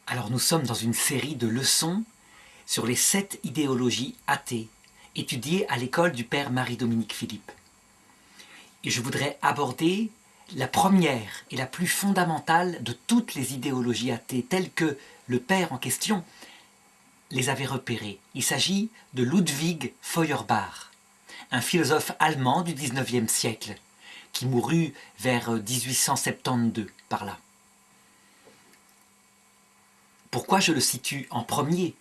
Alors nous sommes dans une série de leçons sur les 7 idéologies athées étudiées à l'école du père Marie-Dominique Philippe. Et je voudrais aborder la première et la plus fondamentale de toutes les idéologies athées telles que le père en question les avait repérées. Il s'agit de Ludwig Feuerbach, un philosophe allemand du XIXe siècle qui mourut vers 1872 par là. Pourquoi je le situe en premier?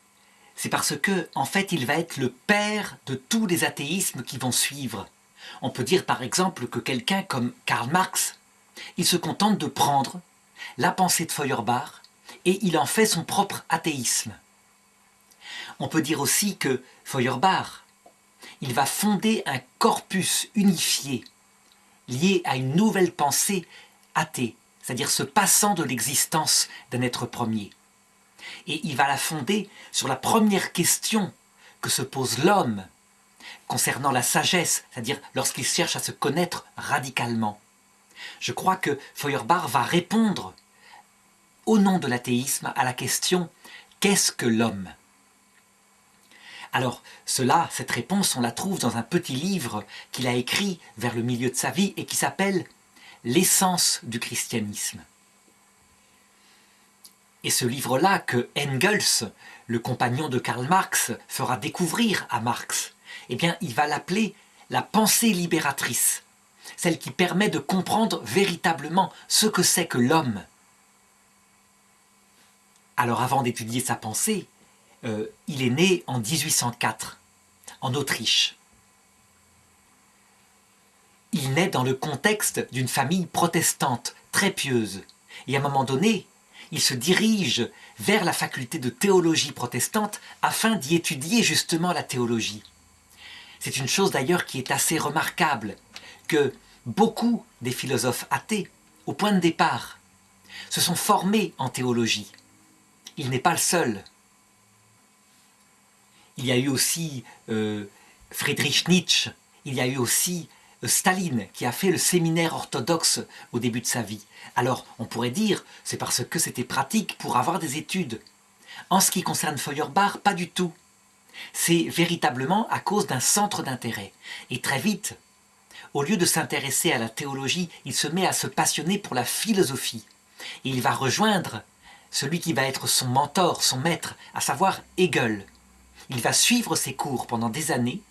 C'est parce que, en fait, il va être le père de tous les athéismes qui vont suivre. On peut dire par exemple que quelqu'un comme Karl Marx, il se contente de prendre la pensée de Feuerbach et il en fait son propre athéisme. On peut dire aussi que Feuerbach, il va fonder un corpus unifié lié à une nouvelle pensée athée, c'est-à-dire se passant de l'existence d'un être premier. Et il va la fonder sur la première question que se pose l'homme concernant la sagesse, c'est-à-dire lorsqu'il cherche à se connaître radicalement. Je crois que Feuerbach va répondre au nom de l'athéisme à la question « Qu'est-ce que l'homme ?» Alors, cette réponse, on la trouve dans un petit livre qu'il a écrit vers le milieu de sa vie et qui s'appelle « L'essence du christianisme ». Et ce livre-là que Engels, le compagnon de Karl Marx, fera découvrir à Marx, eh bien, il va l'appeler la pensée libératrice, celle qui permet de comprendre véritablement ce que c'est que l'homme. Alors, avant d'étudier sa pensée, il est né en 1804, en Autriche. Il naît dans le contexte d'une famille protestante, très pieuse. Et à un moment donné, il se dirige vers la faculté de théologie protestante afin d'y étudier justement la théologie. C'est une chose d'ailleurs qui est assez remarquable, que beaucoup des philosophes athées, au point de départ, se sont formés en théologie. Il n'est pas le seul. Il y a eu aussi Friedrich Nietzsche, il y a eu aussi Staline qui a fait le séminaire orthodoxe au début de sa vie. Alors on pourrait dire c'est parce que c'était pratique pour avoir des études. En ce qui concerne Feuerbach, pas du tout. C'est véritablement à cause d'un centre d'intérêt. Et très vite, au lieu de s'intéresser à la théologie, il se met à se passionner pour la philosophie. Et il va rejoindre celui qui va être son mentor, son maître, à savoir Hegel. Il va suivre ses cours pendant des années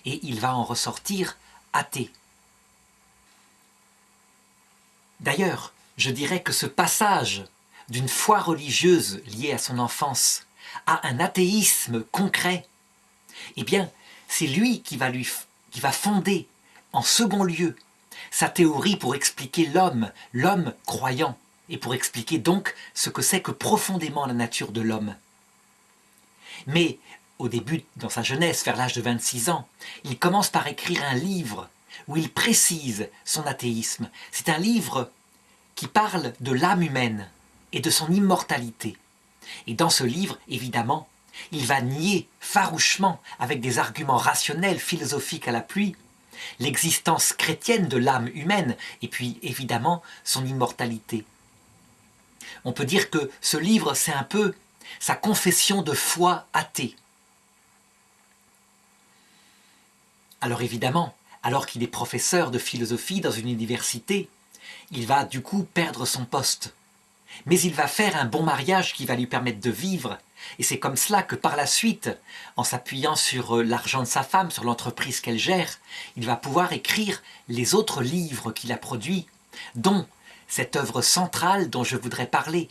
et il va en ressortir athée. D'ailleurs, je dirais que ce passage d'une foi religieuse liée à son enfance à un athéisme concret, eh bien, c'est lui qui va fonder en second lieu sa théorie pour expliquer l'homme croyant, et pour expliquer donc ce que c'est que profondément la nature de l'homme. Mais au début, dans sa jeunesse, vers l'âge de 26 ans, il commence par écrire un livre où il précise son athéisme. C'est un livre qui parle de l'âme humaine et de son immortalité. Et dans ce livre, évidemment, il va nier farouchement, avec des arguments rationnels, philosophiques à l'appui, l'existence chrétienne de l'âme humaine et puis évidemment son immortalité. On peut dire que ce livre, c'est un peu sa confession de foi athée. Alors évidemment, alors qu'il est professeur de philosophie dans une université, il va du coup perdre son poste. Mais il va faire un bon mariage qui va lui permettre de vivre. Et c'est comme cela que par la suite, en s'appuyant sur l'argent de sa femme, sur l'entreprise qu'elle gère, il va pouvoir écrire les autres livres qu'il a produits, dont cette œuvre centrale dont je voudrais parler,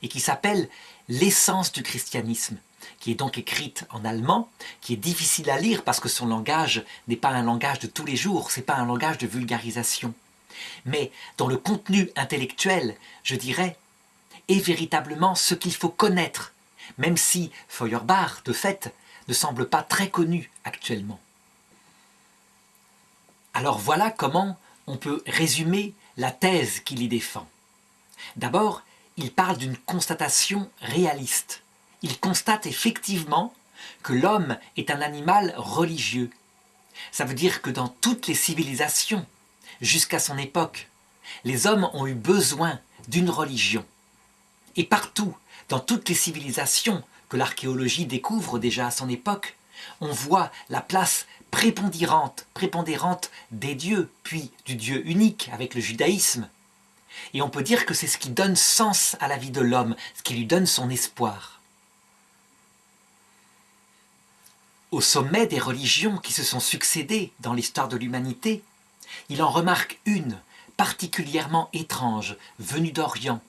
et qui s'appelle « L'essence du christianisme », qui est donc écrite en allemand, qui est difficile à lire parce que son langage n'est pas un langage de tous les jours, c'est pas un langage de vulgarisation. Mais dont le contenu intellectuel, je dirais, est véritablement ce qu'il faut connaître, même si Feuerbach, de fait, ne semble pas très connu actuellement. Alors voilà comment on peut résumer la thèse qu'il y défend. D'abord, il parle d'une constatation réaliste. Il constate effectivement que l'homme est un animal religieux. Ça veut dire que dans toutes les civilisations, jusqu'à son époque, les hommes ont eu besoin d'une religion. Et partout, dans toutes les civilisations que l'archéologie découvre déjà à son époque, on voit la place prépondérante des dieux, puis du Dieu unique avec le judaïsme. Et on peut dire que c'est ce qui donne sens à la vie de l'homme, ce qui lui donne son espoir. Au sommet des religions qui se sont succédées dans l'histoire de l'humanité, il en remarque une particulièrement étrange, venue d'Orient,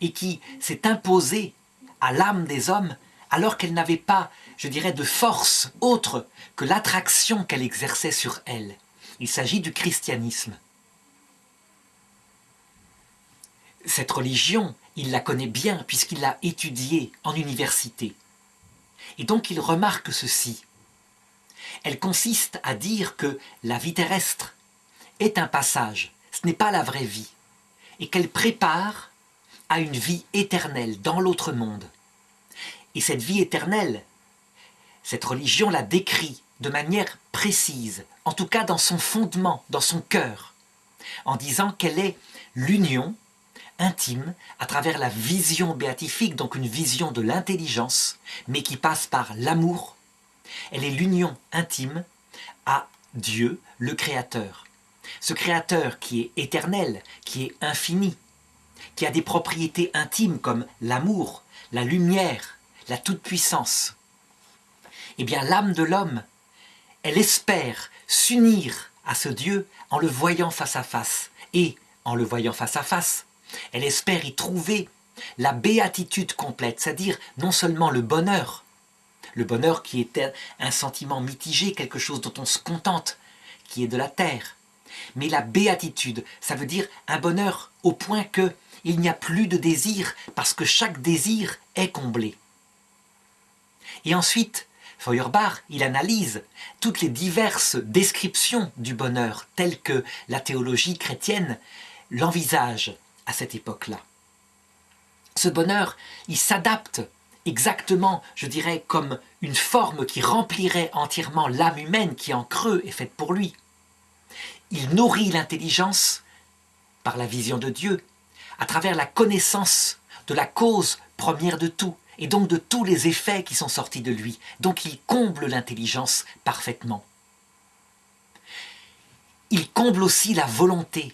et qui s'est imposée à l'âme des hommes alors qu'elle n'avait pas, je dirais, de force autre que l'attraction qu'elle exerçait sur elle. Il s'agit du christianisme. Cette religion, il la connaît bien puisqu'il l'a étudiée en université. Et donc il remarque ceci. Elle consiste à dire que la vie terrestre est un passage, ce n'est pas la vraie vie, et qu'elle prépare à une vie éternelle dans l'autre monde. Et cette vie éternelle, cette religion la décrit de manière précise, en tout cas dans son fondement, dans son cœur, en disant qu'elle est l'union intime à travers la vision béatifique, donc une vision de l'intelligence, mais qui passe par l'amour. Elle est l'union intime à Dieu, le Créateur. Ce Créateur qui est éternel, qui est infini, qui a des propriétés intimes comme l'amour, la lumière, la toute-puissance. Eh bien, l'âme de l'homme, elle espère s'unir à ce Dieu en le voyant face à face. Et en le voyant face à face, elle espère y trouver la béatitude complète, c'est-à-dire non seulement le bonheur qui est un sentiment mitigé, quelque chose dont on se contente, qui est de la terre, mais la béatitude, ça veut dire un bonheur au point que il n'y a plus de désir parce que chaque désir est comblé. Et ensuite, Feuerbach, il analyse toutes les diverses descriptions du bonheur telles que la théologie chrétienne l'envisage à cette époque-là. Ce bonheur, il s'adapte exactement, je dirais, comme une forme qui remplirait entièrement l'âme humaine qui en creux est faite pour lui. Il nourrit l'intelligence par la vision de Dieu, à travers la connaissance de la cause première de tout, et donc de tous les effets qui sont sortis de lui. Donc il comble l'intelligence parfaitement. Il comble aussi la volonté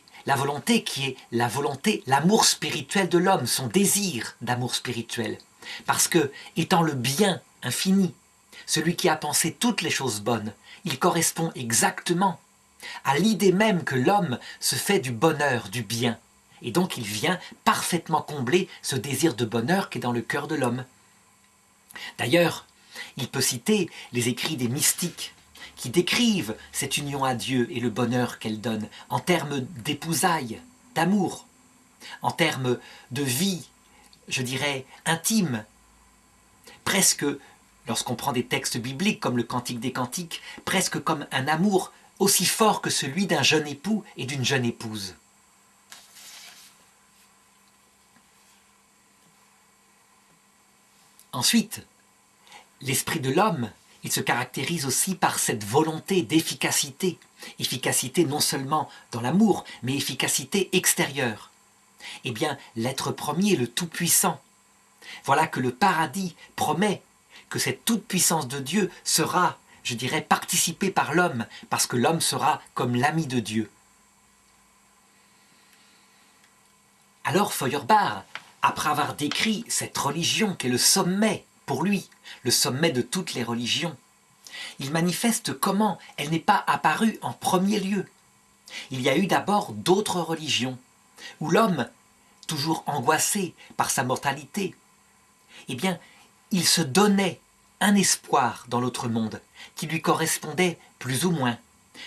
qui est la volonté, l'amour spirituel de l'homme, son désir d'amour spirituel. Parce que, étant le bien infini, celui qui a pensé toutes les choses bonnes, il correspond exactement à l'idée même que l'homme se fait du bonheur, du bien. Et donc il vient parfaitement combler ce désir de bonheur qui est dans le cœur de l'homme. D'ailleurs, il peut citer les écrits des mystiques qui décrivent cette union à Dieu et le bonheur qu'elle donne en termes d'épousailles, d'amour, en termes de vie, je dirais, intime, presque, lorsqu'on prend des textes bibliques comme le Cantique des Cantiques, presque comme un amour aussi fort que celui d'un jeune époux et d'une jeune épouse. Ensuite, l'esprit de l'homme, il se caractérise aussi par cette volonté d'efficacité. Efficacité non seulement dans l'amour, mais efficacité extérieure. Eh bien, l'être premier, le Tout-Puissant, voilà que le paradis promet que cette toute-puissance de Dieu sera, je dirais, participée par l'homme, parce que l'homme sera comme l'ami de Dieu. Alors Feuerbach, après avoir décrit cette religion qui est le sommet pour lui, le sommet de toutes les religions, il manifeste comment elle n'est pas apparue en premier lieu. Il y a eu d'abord d'autres religions, où l'homme, toujours angoissé par sa mortalité, eh bien, il se donnait un espoir dans l'autre monde qui lui correspondait plus ou moins.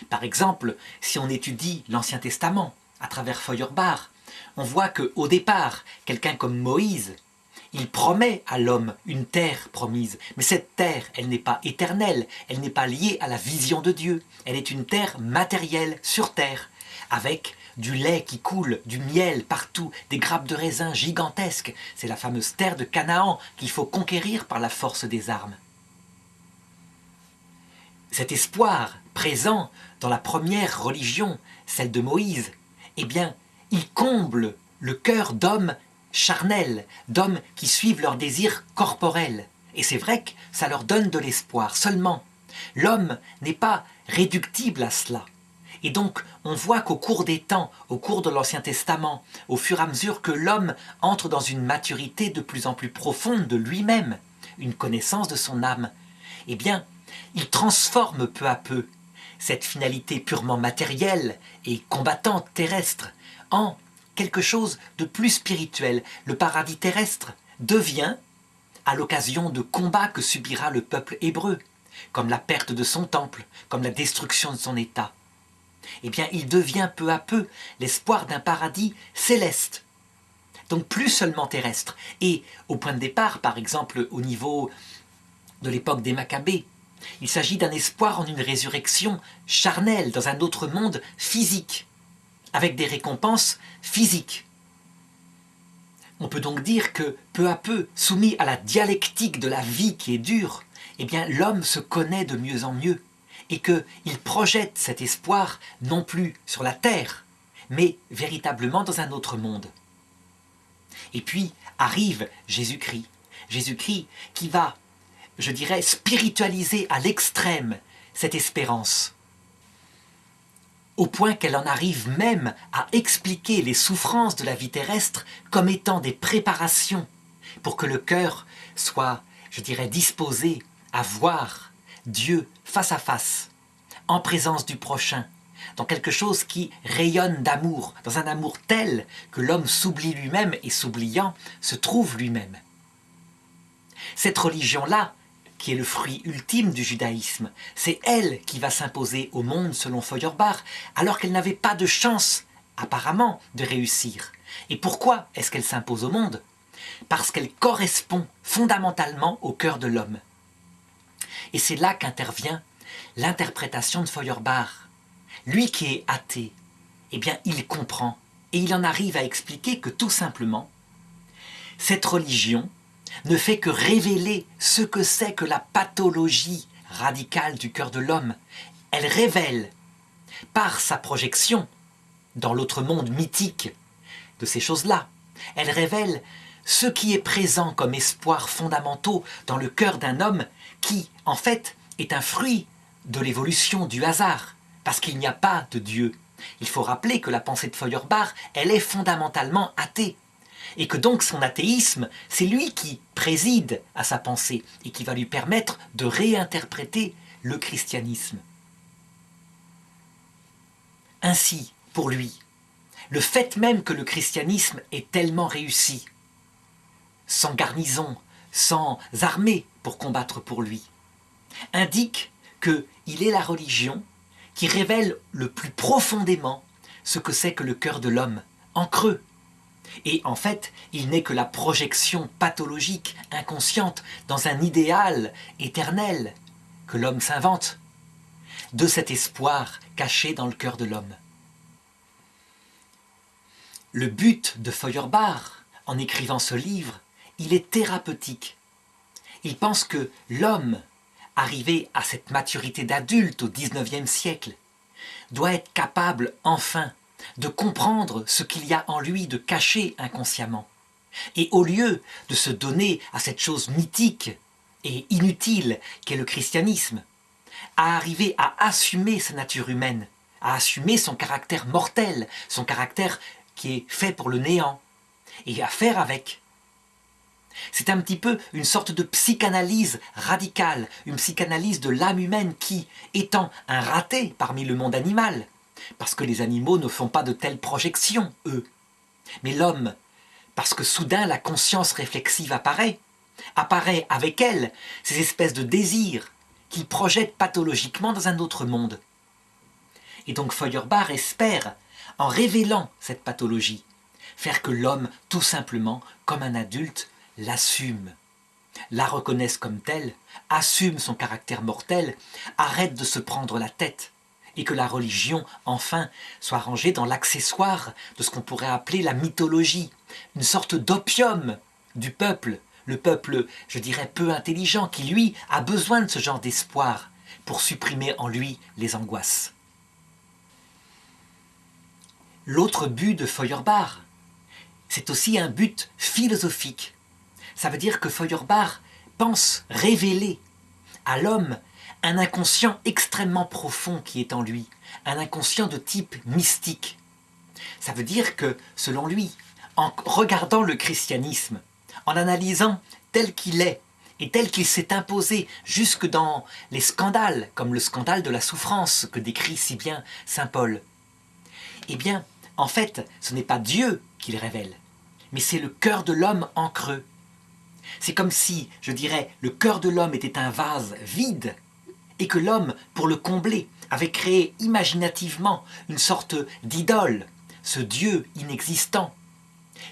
Par exemple, si on étudie l'Ancien Testament à travers Feuerbach, on voit qu'au départ, quelqu'un comme Moïse, il promet à l'homme une terre promise. Mais cette terre, elle n'est pas éternelle, elle n'est pas liée à la vision de Dieu. Elle est une terre matérielle sur terre, avec du lait qui coule, du miel partout, des grappes de raisin gigantesques. C'est la fameuse terre de Canaan qu'il faut conquérir par la force des armes. Cet espoir présent dans la première religion, celle de Moïse, eh bien, il comble le cœur d'homme, charnels, d'hommes qui suivent leurs désirs corporels. Et c'est vrai que ça leur donne de l'espoir. Seulement, l'homme n'est pas réductible à cela. Et donc, on voit qu'au cours des temps, au cours de l'Ancien Testament, au fur et à mesure que l'homme entre dans une maturité de plus en plus profonde de lui-même, une connaissance de son âme, eh bien, il transforme peu à peu cette finalité purement matérielle et combattante terrestre en quelque chose de plus spirituel. Le paradis terrestre devient, à l'occasion de combats que subira le peuple hébreu, comme la perte de son temple, comme la destruction de son État, eh bien, il devient peu à peu l'espoir d'un paradis céleste, donc plus seulement terrestre. Et au point de départ, par exemple, au niveau de l'époque des Maccabées, il s'agit d'un espoir en une résurrection charnelle dans un autre monde physique, avec des récompenses physiques. On peut donc dire que, peu à peu, soumis à la dialectique de la vie qui est dure, eh bien, l'homme se connaît de mieux en mieux, et qu'il projette cet espoir non plus sur la terre, mais véritablement dans un autre monde. Et puis arrive Jésus-Christ, Jésus-Christ qui va, je dirais, spiritualiser à l'extrême cette espérance, au point qu'elle en arrive même à expliquer les souffrances de la vie terrestre comme étant des préparations pour que le cœur soit, je dirais, disposé à voir Dieu face à face, en présence du prochain, dans quelque chose qui rayonne d'amour, dans un amour tel que l'homme s'oublie lui-même et s'oubliant se trouve lui-même. Cette religion-là, qui est le fruit ultime du judaïsme, c'est elle qui va s'imposer au monde selon Feuerbach, alors qu'elle n'avait pas de chance, apparemment, de réussir. Et pourquoi est-ce qu'elle s'impose au monde? Parce qu'elle correspond fondamentalement au cœur de l'homme. Et c'est là qu'intervient l'interprétation de Feuerbach. Lui qui est athée, eh bien il comprend et il en arrive à expliquer que tout simplement, cette religion ne fait que révéler ce que c'est que la pathologie radicale du cœur de l'homme. Elle révèle, par sa projection dans l'autre monde mythique de ces choses-là, elle révèle ce qui est présent comme espoirs fondamentaux dans le cœur d'un homme qui, en fait, est un fruit de l'évolution du hasard, parce qu'il n'y a pas de Dieu. Il faut rappeler que la pensée de Feuerbach, elle est fondamentalement athée, et que donc son athéisme, c'est lui qui préside à sa pensée, et qui va lui permettre de réinterpréter le christianisme. Ainsi, pour lui, le fait même que le christianisme est tellement réussi, sans garnison, sans armée pour combattre pour lui, indique qu'il est la religion qui révèle le plus profondément ce que c'est que le cœur de l'homme, en creux. Et en fait, il n'est que la projection pathologique, inconsciente, dans un idéal éternel que l'homme s'invente, de cet espoir caché dans le cœur de l'homme. Le but de Feuerbach, en écrivant ce livre, il est thérapeutique. Il pense que l'homme, arrivé à cette maturité d'adulte au XIXe siècle, doit être capable enfin de comprendre ce qu'il y a en lui de caché inconsciemment. Et au lieu de se donner à cette chose mythique et inutile qu'est le christianisme, à arriver à assumer sa nature humaine, à assumer son caractère mortel, son caractère qui est fait pour le néant, et à faire avec. C'est un petit peu une sorte de psychanalyse radicale, une psychanalyse de l'âme humaine qui, étant un raté parmi le monde animal, parce que les animaux ne font pas de telles projections, eux, mais l'homme, parce que soudain la conscience réflexive apparaît avec elle ces espèces de désirs qu'il projette pathologiquement dans un autre monde. Et donc Feuerbach espère, en révélant cette pathologie, faire que l'homme, tout simplement, comme un adulte, l'assume, la reconnaisse comme telle, assume son caractère mortel, arrête de se prendre la tête, et que la religion, enfin, soit rangée dans l'accessoire de ce qu'on pourrait appeler la mythologie, une sorte d'opium du peuple, le peuple, je dirais, peu intelligent, qui, lui, a besoin de ce genre d'espoir pour supprimer en lui les angoisses. L'autre but de Feuerbach, c'est aussi un but philosophique. Ça veut dire que Feuerbach pense révéler à l'homme un inconscient extrêmement profond qui est en lui, un inconscient de type mystique. Ça veut dire que, selon lui, en regardant le christianisme, en analysant tel qu'il est et tel qu'il s'est imposé jusque dans les scandales, comme le scandale de la souffrance que décrit si bien saint Paul, eh bien, en fait, ce n'est pas Dieu qu'il révèle, mais c'est le cœur de l'homme en creux. C'est comme si, je dirais, le cœur de l'homme était un vase vide et que l'homme, pour le combler, avait créé imaginativement une sorte d'idole, ce Dieu inexistant,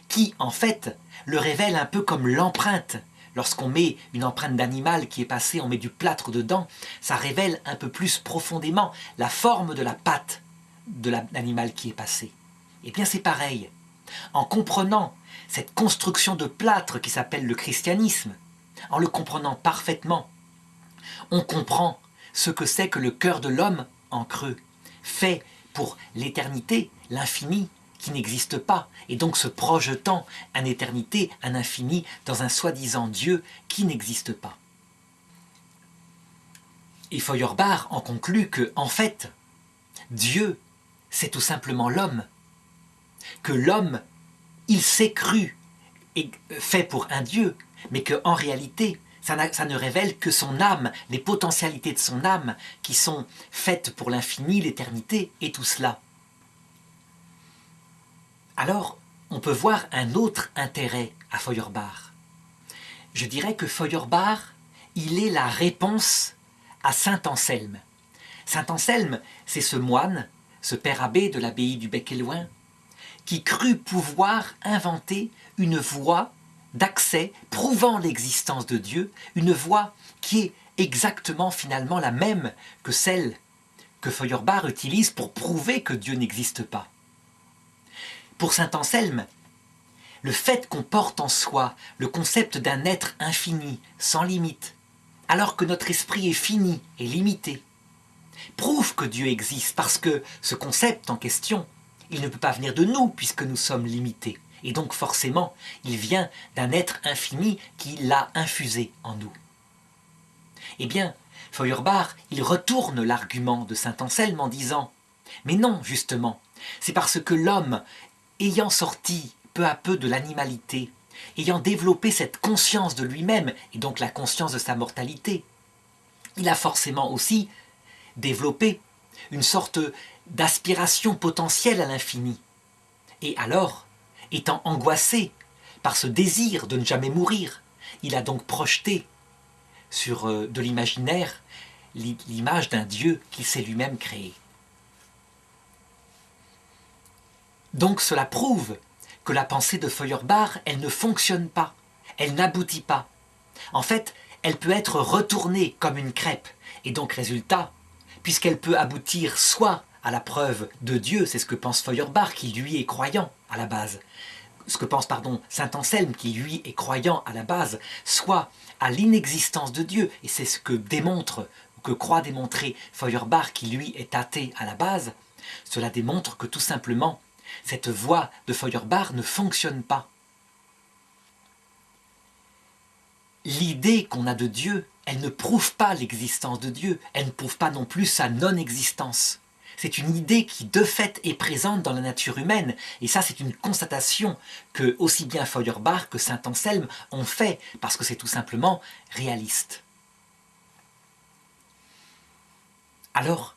qui, en fait, le révèle un peu comme l'empreinte. Lorsqu'on met une empreinte d'animal qui est passée, on met du plâtre dedans, ça révèle un peu plus profondément la forme de la patte de l'animal qui est passé. Eh bien, c'est pareil. En comprenant cette construction de plâtre qui s'appelle le christianisme, en le comprenant parfaitement, on comprend ce que c'est que le cœur de l'homme en creux, fait pour l'éternité, l'infini, qui n'existe pas, et donc se projetant une éternité, un infini, dans un soi-disant Dieu qui n'existe pas. Et Feuerbach en conclut que, en fait, Dieu, c'est tout simplement l'homme, que l'homme, il s'est cru et fait pour un Dieu, mais qu'en réalité, ça ne révèle que son âme, les potentialités de son âme, qui sont faites pour l'infini, l'éternité, et tout cela. Alors, on peut voir un autre intérêt à Feuerbach. Je dirais que Feuerbach, il est la réponse à saint Anselme. Saint Anselme, c'est ce moine, ce père abbé de l'abbaye du Bec-et-Loing, qui crut pouvoir inventer une voie d'accès prouvant l'existence de Dieu, une voie qui est exactement finalement la même que celle que Feuerbach utilise pour prouver que Dieu n'existe pas. Pour saint Anselme, le fait qu'on porte en soi le concept d'un être infini, sans limite, alors que notre esprit est fini et limité, prouve que Dieu existe parce que ce concept en question, il ne peut pas venir de nous puisque nous sommes limités. Et donc forcément, il vient d'un être infini qui l'a infusé en nous. Eh bien, Feuerbach, il retourne l'argument de saint Anselme en disant « Mais non, justement, c'est parce que l'homme, ayant sorti peu à peu de l'animalité, ayant développé cette conscience de lui-même, et donc la conscience de sa mortalité, il a forcément aussi développé une sorte d'aspiration potentielle à l'infini. Et alors, étant angoissé par ce désir de ne jamais mourir, il a donc projeté sur de l'imaginaire l'image d'un Dieu qu'il s'est lui-même créé. Donc cela prouve que la pensée de Feuerbach, elle ne fonctionne pas, elle n'aboutit pas. En fait, elle peut être retournée comme une crêpe, et donc résultat, puisqu'elle peut aboutir soit à la preuve de Dieu, c'est ce que pense Feuerbach, qui lui est croyant à la base, ce que pense saint Anselme, qui lui est croyant à la base, soit à l'inexistence de Dieu, et c'est ce que démontre, que croit démontrer Feuerbach, qui lui est athée à la base. Cela démontre que tout simplement, cette voie de Feuerbach ne fonctionne pas. L'idée qu'on a de Dieu, elle ne prouve pas l'existence de Dieu, elle ne prouve pas non plus sa non-existence. C'est une idée qui de fait est présente dans la nature humaine, et ça c'est une constatation que aussi bien Feuerbach que saint Anselme ont fait, parce que c'est tout simplement réaliste. Alors,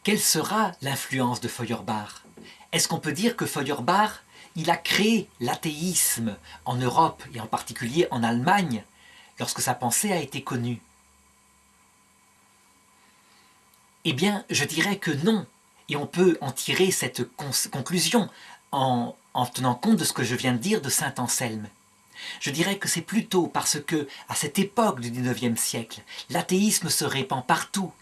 quelle sera l'influence de Feuerbach? Est-ce qu'on peut dire que Feuerbach, il a créé l'athéisme en Europe, et en particulier en Allemagne, lorsque sa pensée a été connue? Eh bien, je dirais que non. Et on peut en tirer cette conclusion en tenant compte de ce que je viens de dire de saint Anselme. Je dirais que c'est plutôt parce que, à cette époque du XIXe siècle, l'athéisme se répand partout.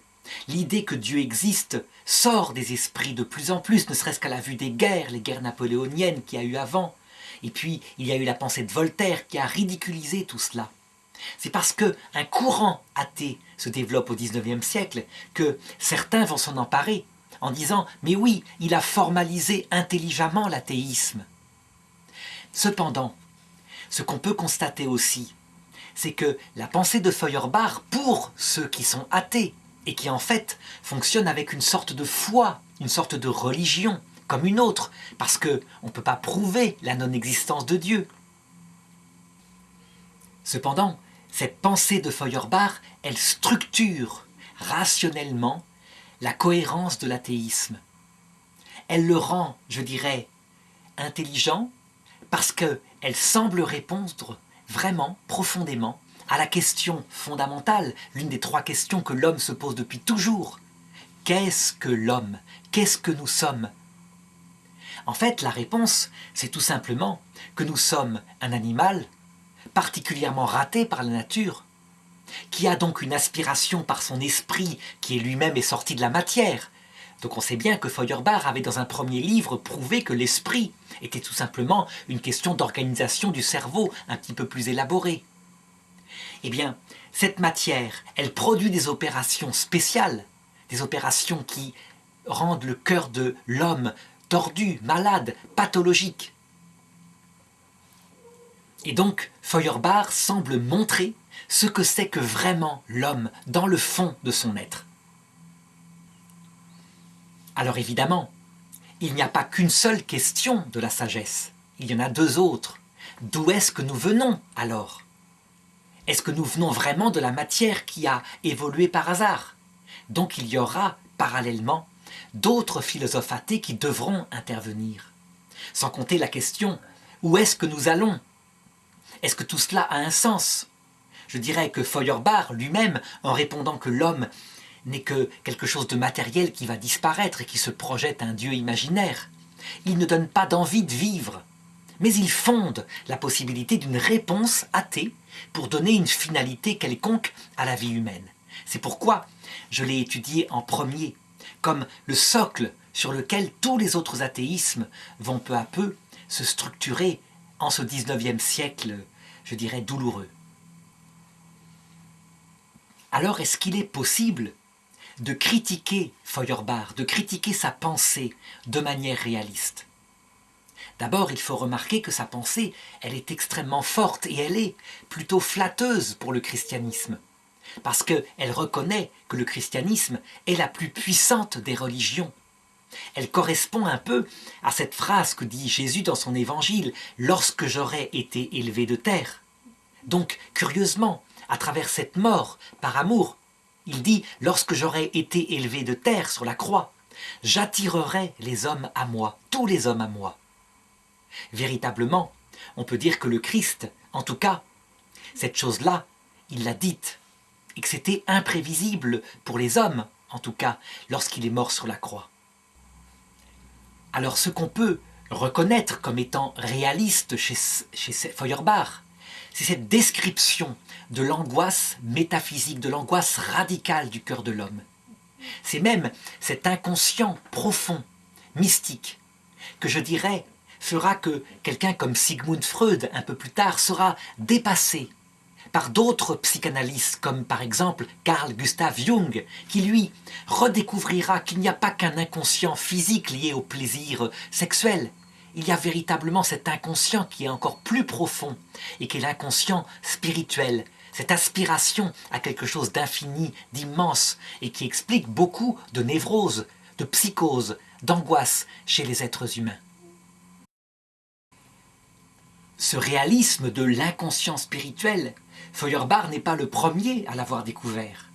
L'idée que Dieu existe sort des esprits de plus en plus, ne serait-ce qu'à la vue des guerres, les guerres napoléoniennes qu'il y a eu avant. Et puis, il y a eu la pensée de Voltaire qui a ridiculisé tout cela. C'est parce qu'un courant athée se développe au XIXe siècle que certains vont s'en emparer en disant « Mais oui, il a formalisé intelligemment l'athéisme ». Cependant, ce qu'on peut constater aussi, c'est que la pensée de Feuerbach, pour ceux qui sont athées, et qui en fait fonctionnent avec une sorte de foi, une sorte de religion, comme une autre, parce qu'on ne peut pas prouver la non-existence de Dieu. Cependant, cette pensée de Feuerbach, elle structure rationnellement la cohérence de l'athéisme. Elle le rend, je dirais, intelligent, parce qu'elle semble répondre vraiment, profondément, à la question fondamentale, l'une des 3 questions que l'homme se pose depuis toujours. Qu'est-ce que l'homme? Qu'est-ce que nous sommes? En fait, la réponse, c'est tout simplement que nous sommes un animal particulièrement raté par la nature, qui a donc une aspiration par son esprit qui lui-même est sorti de la matière. Donc on sait bien que Feuerbach avait dans un premier livre prouvé que l'esprit était tout simplement une question d'organisation du cerveau un petit peu plus élaborée. Eh bien, cette matière, elle produit des opérations spéciales, des opérations qui rendent le cœur de l'homme tordu, malade, pathologique. Et donc, Feuerbach semble montrer ce que c'est que vraiment l'homme dans le fond de son être. Alors évidemment, il n'y a pas qu'une seule question de la sagesse, il y en a 2 autres. D'où est-ce que nous venons alors? Est-ce que nous venons vraiment de la matière qui a évolué par hasard? Donc il y aura, parallèlement, d'autres philosophes athées qui devront intervenir. Sans compter la question, où est-ce que nous allons? Est-ce que tout cela a un sens? Je dirais que Feuerbach lui-même, en répondant que l'homme n'est que quelque chose de matériel qui va disparaître et qui se projette un Dieu imaginaire, il ne donne pas d'envie de vivre, mais il fonde la possibilité d'une réponse athée pour donner une finalité quelconque à la vie humaine. C'est pourquoi je l'ai étudié en premier, comme le socle sur lequel tous les autres athéismes vont peu à peu se structurer en ce 19e siècle, je dirais, douloureux. Alors est-ce qu'il est possible de critiquer Feuerbach, de critiquer sa pensée de manière réaliste? D'abord, il faut remarquer que sa pensée, elle est extrêmement forte et elle est plutôt flatteuse pour le christianisme. Parce qu'elle reconnaît que le christianisme est la plus puissante des religions. Elle correspond un peu à cette phrase que dit Jésus dans son évangile « Lorsque j'aurai été élevé de terre ». Donc, curieusement, à travers cette mort, par amour, il dit « Lorsque j'aurai été élevé de terre sur la croix, j'attirerai les hommes à moi, tous les hommes à moi ». Véritablement, on peut dire que le Christ, en tout cas, cette chose-là, il l'a dite, et que c'était imprévisible pour les hommes, en tout cas, lorsqu'il est mort sur la croix. Alors ce qu'on peut reconnaître comme étant réaliste chez Feuerbach, c'est cette description de l'angoisse métaphysique, de l'angoisse radicale du cœur de l'homme. C'est même cet inconscient profond, mystique, que je dirais fera que quelqu'un comme Sigmund Freud, un peu plus tard, sera dépassé par d'autres psychanalystes, comme par exemple Carl Gustav Jung, qui lui redécouvrira qu'il n'y a pas qu'un inconscient physique lié au plaisir sexuel. Il y a véritablement cet inconscient qui est encore plus profond, et qui est l'inconscient spirituel, cette aspiration à quelque chose d'infini, d'immense, et qui explique beaucoup de névroses, de psychoses, d'angoisse chez les êtres humains. Ce réalisme de l'inconscient spirituel, Feuerbach n'est pas le premier à l'avoir découvert.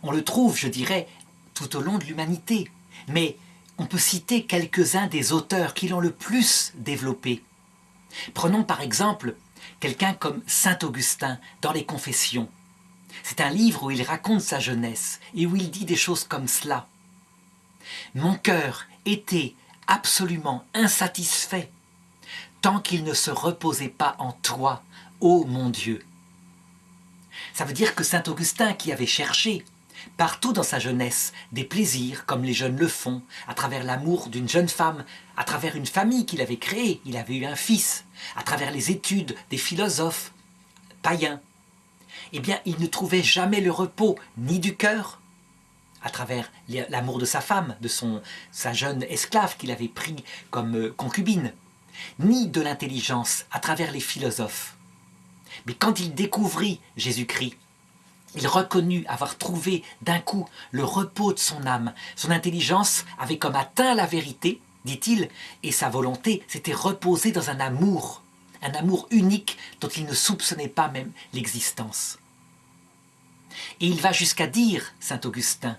On le trouve, je dirais, tout au long de l'humanité, mais on peut citer quelques-uns des auteurs qui l'ont le plus développé. Prenons par exemple quelqu'un comme saint Augustin dans les Confessions. C'est un livre où il raconte sa jeunesse et où il dit des choses comme cela. « Mon cœur était absolument insatisfait tant qu'il ne se reposait pas en toi, ô mon Dieu. » Ça veut dire que saint Augustin, qui avait cherché partout dans sa jeunesse des plaisirs, comme les jeunes le font, à travers l'amour d'une jeune femme, à travers une famille qu'il avait créée, il avait eu un fils, à travers les études des philosophes païens, eh bien, il ne trouvait jamais le repos, ni du cœur, à travers l'amour de sa femme, de sa jeune esclave qu'il avait pris comme concubine, ni de l'intelligence à travers les philosophes. Mais quand il découvrit Jésus-Christ, il reconnut avoir trouvé d'un coup le repos de son âme. Son intelligence avait comme atteint la vérité, dit-il, et sa volonté s'était reposée dans un amour unique dont il ne soupçonnait pas même l'existence. Et il va jusqu'à dire, saint Augustin,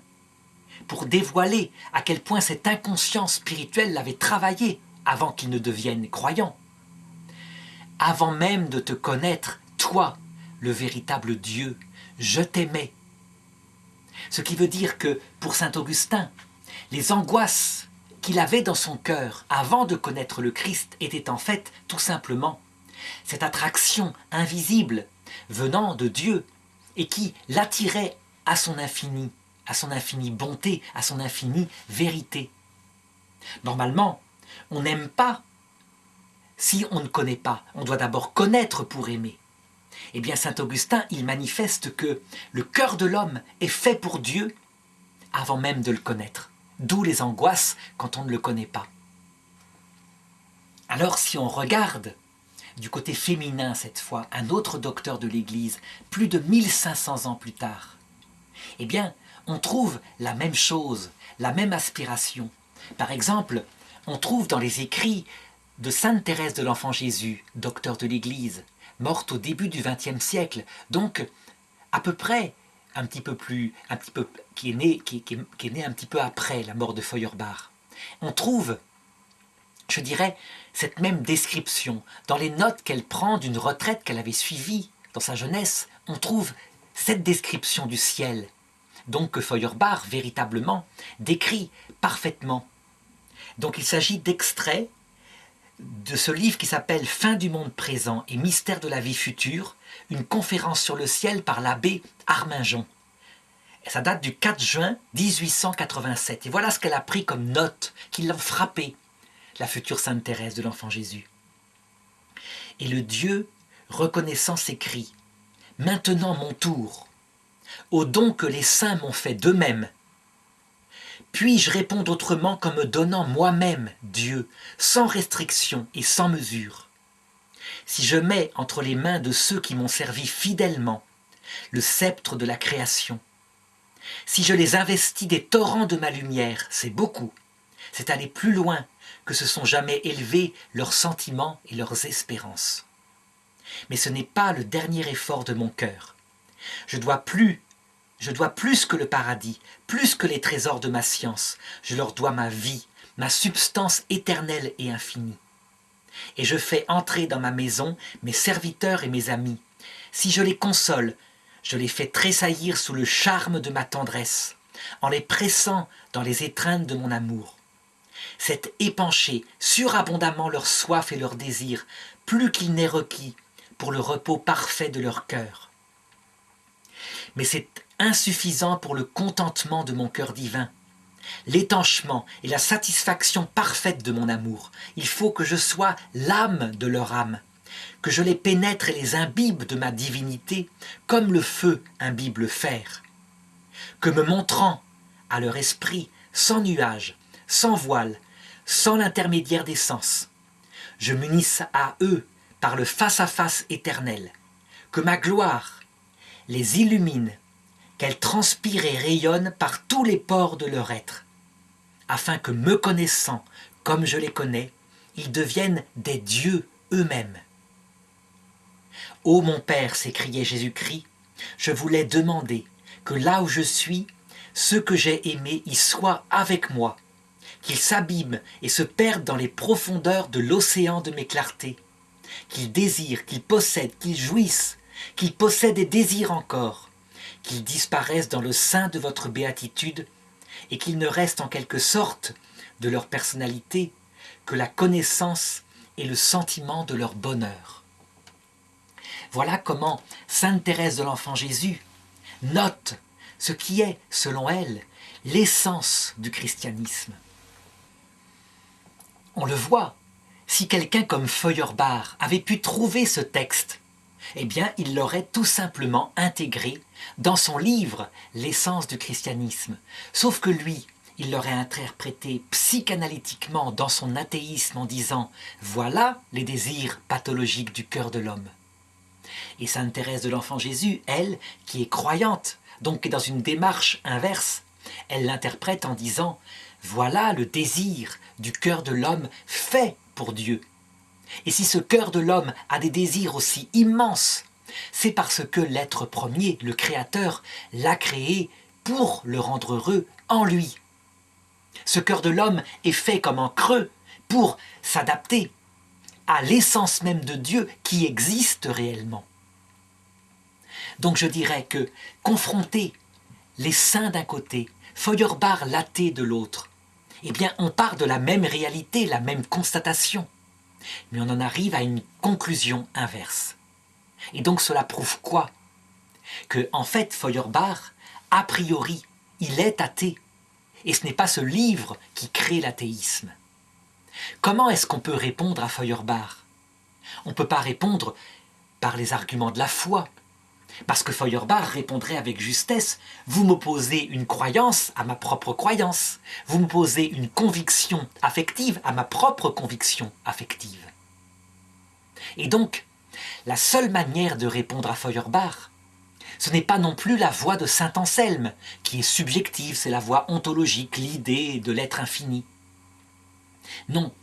pour dévoiler à quel point cette inconscience spirituelle l'avait travaillé avant qu'il ne devienne croyant. Avant même de te connaître, toi, le véritable Dieu, je t'aimais. Ce qui veut dire que, pour saint Augustin, les angoisses qu'il avait dans son cœur avant de connaître le Christ étaient en fait tout simplement cette attraction invisible venant de Dieu et qui l'attirait à son infinie bonté, à son infinie vérité. Normalement, on n'aime pas si on ne connaît pas. On doit d'abord connaître pour aimer. Eh bien, saint Augustin, il manifeste que le cœur de l'homme est fait pour Dieu avant même de le connaître. D'où les angoisses quand on ne le connaît pas. Alors, si on regarde du côté féminin cette fois, un autre docteur de l'Église, plus de 1500 ans plus tard, eh bien, on trouve la même chose, la même aspiration. Par exemple, on trouve dans les écrits de sainte Thérèse de l'Enfant Jésus, docteur de l'Église, morte au début du XXe siècle, donc à peu près qui est née un petit peu après la mort de Feuerbach. On trouve, je dirais, cette même description dans les notes qu'elle prend d'une retraite qu'elle avait suivie dans sa jeunesse. On trouve cette description du ciel, donc que Feuerbach véritablement décrit parfaitement. Donc il s'agit d'extraits de ce livre qui s'appelle « Fin du monde présent et mystère de la vie future », une conférence sur le ciel par l'abbé Arminjon. Et ça date du 4 juin 1887. Et voilà ce qu'elle a pris comme note, qui l'a frappé, la future sainte Thérèse de l'Enfant Jésus. Et le Dieu reconnaissant s'écrie « Maintenant mon tour, au don que les saints m'ont fait d'eux-mêmes. Puis-je répondre autrement qu'en me donnant moi-même, Dieu, sans restriction et sans mesure? Si je mets entre les mains de ceux qui m'ont servi fidèlement le sceptre de la création, si je les investis des torrents de ma lumière, c'est beaucoup, c'est aller plus loin que se sont jamais élevés leurs sentiments et leurs espérances. Mais ce n'est pas le dernier effort de mon cœur. Je dois plus que le paradis, plus que les trésors de ma science. Je leur dois ma vie, ma substance éternelle et infinie. Et je fais entrer dans ma maison mes serviteurs et mes amis. Si je les console, je les fais tressaillir sous le charme de ma tendresse, en les pressant dans les étreintes de mon amour. C'est épancher surabondamment leur soif et leur désir, plus qu'il n'est requis pour le repos parfait de leur cœur. Mais c'est insuffisant pour le contentement de mon cœur divin, l'étanchement et la satisfaction parfaite de mon amour. Il faut que je sois l'âme de leur âme, que je les pénètre et les imbibe de ma divinité, comme le feu imbibe le fer, que me montrant à leur esprit, sans nuage, sans voile, sans l'intermédiaire des sens, je m'unisse à eux par le face-à-face éternel, que ma gloire les illumine, qu'elles transpirent et rayonnent par tous les pores de leur être, afin que, me connaissant comme je les connais, ils deviennent des dieux eux-mêmes. Ô mon Père, s'écriait Jésus-Christ, je voulais demander que là où je suis, ceux que j'ai aimés y soient avec moi, qu'ils s'abîment et se perdent dans les profondeurs de l'océan de mes clartés, qu'ils désirent, qu'ils possèdent, qu'ils jouissent, qu'ils possèdent et désirent encore, qu'ils disparaissent dans le sein de votre béatitude et qu'il ne reste en quelque sorte de leur personnalité que la connaissance et le sentiment de leur bonheur. Voilà comment sainte Thérèse de l'Enfant Jésus note ce qui est, selon elle, l'essence du christianisme. On le voit, si quelqu'un comme Feuerbach avait pu trouver ce texte, eh bien, il l'aurait tout simplement intégré dans son livre « L'essence du christianisme ». Sauf que lui, il l'aurait interprété psychanalytiquement dans son athéisme en disant « Voilà les désirs pathologiques du cœur de l'homme ». Et Sainte Thérèse de l'Enfant Jésus, elle, qui est croyante, donc qui est dans une démarche inverse, elle l'interprète en disant « Voilà le désir du cœur de l'homme fait pour Dieu ». Et si ce cœur de l'homme a des désirs aussi immenses, c'est parce que l'être premier, le Créateur, l'a créé pour le rendre heureux en lui. Ce cœur de l'homme est fait comme en creux pour s'adapter à l'essence même de Dieu qui existe réellement. Donc je dirais que confronter les saints d'un côté, Feuerbach l'athée de l'autre, eh bien on part de la même réalité, la même constatation, mais on en arrive à une conclusion inverse. Et donc cela prouve quoi? Que en fait Feuerbach, a priori, il est athée, et ce n'est pas ce livre qui crée l'athéisme. Comment est-ce qu'on peut répondre à Feuerbach? On ne peut pas répondre par les arguments de la foi, parce que Feuerbach répondrait avec justesse « Vous m'opposez une croyance à ma propre croyance, vous m'opposez une conviction affective à ma propre conviction affective. » Et donc, la seule manière de répondre à Feuerbach, ce n'est pas non plus la voie de saint Anselme, qui est subjective, c'est la voie ontologique, l'idée de l'être infini. Non,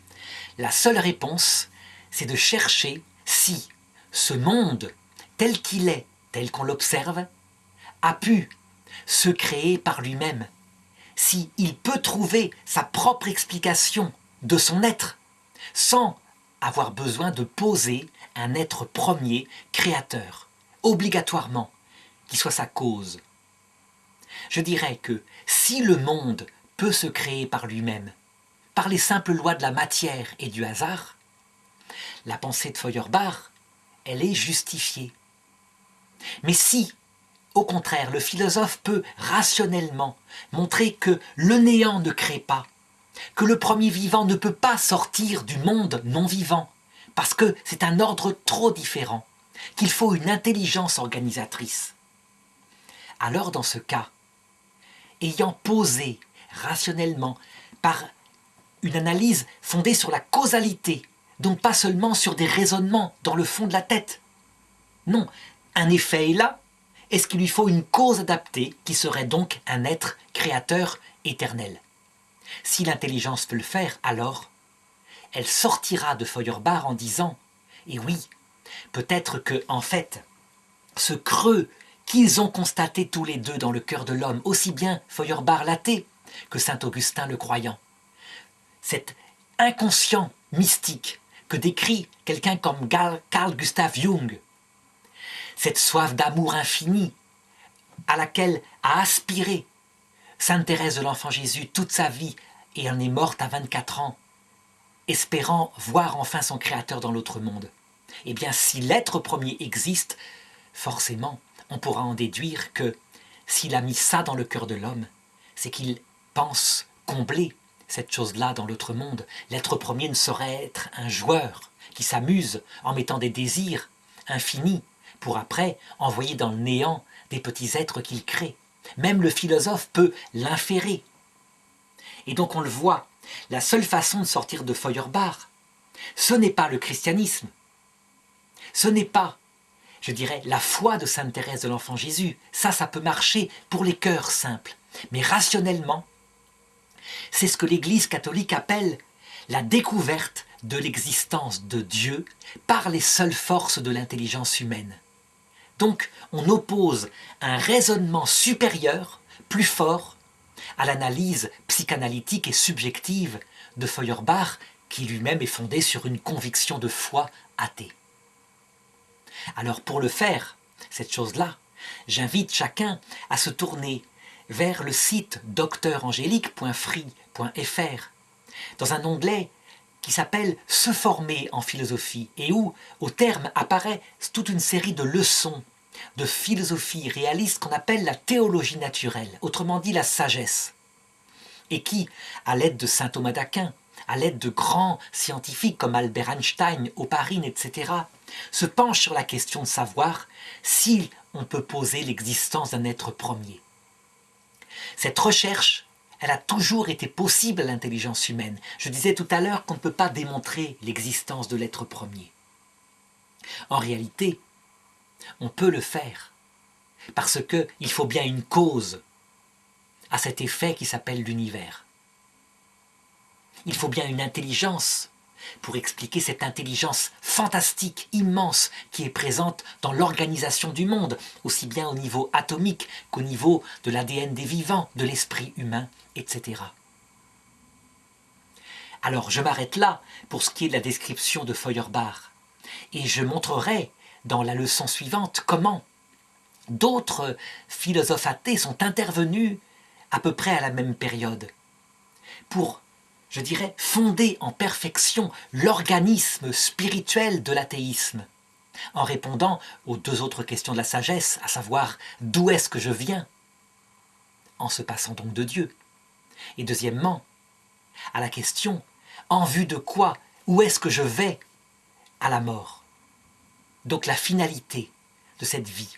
la seule réponse, c'est de chercher si ce monde, tel qu'il est, tel qu'on l'observe, a pu se créer par lui-même, si il peut trouver sa propre explication de son être, sans avoir besoin de poser un être premier, créateur, obligatoirement, qui soit sa cause. Je dirais que si le monde peut se créer par lui-même, par les simples lois de la matière et du hasard, la pensée de Feuerbach, elle est justifiée. Mais si, au contraire, le philosophe peut rationnellement montrer que le néant ne crée pas, que le premier vivant ne peut pas sortir du monde non vivant, parce que c'est un ordre trop différent, qu'il faut une intelligence organisatrice. Alors dans ce cas, ayant posé rationnellement par une analyse fondée sur la causalité, donc pas seulement sur des raisonnements dans le fond de la tête. Non, un effet est là, est-ce qu'il lui faut une cause adaptée qui serait donc un être créateur éternel? Si l'intelligence peut le faire, alors elle sortira de Feuerbach en disant « Et oui, peut-être que, en fait, ce creux qu'ils ont constaté tous les deux dans le cœur de l'homme, aussi bien Feuerbach l'athée que saint Augustin le croyant, cet inconscient mystique que décrit quelqu'un comme Carl Gustav Jung, cette soif d'amour infini à laquelle a aspiré sainte Thérèse de l'Enfant Jésus toute sa vie et en est morte à 24 ans, espérant voir enfin son Créateur dans l'autre monde. Eh bien, si l'être premier existe, forcément, on pourra en déduire que s'il a mis ça dans le cœur de l'homme, c'est qu'il pense combler cette chose-là dans l'autre monde. L'être premier ne saurait être un joueur qui s'amuse en mettant des désirs infinis pour après envoyer dans le néant des petits êtres qu'il crée. Même le philosophe peut l'inférer. Et donc on le voit, la seule façon de sortir de Feuerbach, ce n'est pas le christianisme, ce n'est pas, je dirais, la foi de sainte Thérèse de l'Enfant Jésus. Ça peut marcher pour les cœurs simples. Mais rationnellement, c'est ce que l'Église catholique appelle la découverte de l'existence de Dieu par les seules forces de l'intelligence humaine. Donc, on oppose un raisonnement supérieur, plus fort, à l'analyse psychanalytique et subjective de Feuerbach, qui lui-même est fondé sur une conviction de foi athée. Alors pour le faire, cette chose-là, j'invite chacun à se tourner vers le site docteurangélique.free.fr dans un onglet qui s'appelle « Se former en philosophie » et où, au terme, apparaît toute une série de leçons de philosophie réaliste qu'on appelle la théologie naturelle, autrement dit la sagesse, et qui, à l'aide de saint Thomas d'Aquin, à l'aide de grands scientifiques comme Albert Einstein, Oparin, etc., se penche sur la question de savoir si on peut poser l'existence d'un être premier. Cette recherche, elle a toujours été possible, l'intelligence humaine. Je disais tout à l'heure qu'on ne peut pas démontrer l'existence de l'être premier. En réalité, on peut le faire, parce qu'il faut bien une cause à cet effet qui s'appelle l'univers. Il faut bien une intelligence pour expliquer cette intelligence fantastique, immense, qui est présente dans l'organisation du monde, aussi bien au niveau atomique qu'au niveau de l'ADN des vivants, de l'esprit humain, etc. Alors je m'arrête là pour ce qui est de la description de Feuerbach, et je montrerai dans la leçon suivante comment d'autres philosophes athées sont intervenus à peu près à la même période pour, je dirais, fonder en perfection l'organisme spirituel de l'athéisme, en répondant aux deux autres questions de la sagesse, à savoir d'où est-ce que je viens, en se passant donc de Dieu, et deuxièmement, à la question en vue de quoi, où est-ce que je vais à la mort, donc la finalité de cette vie.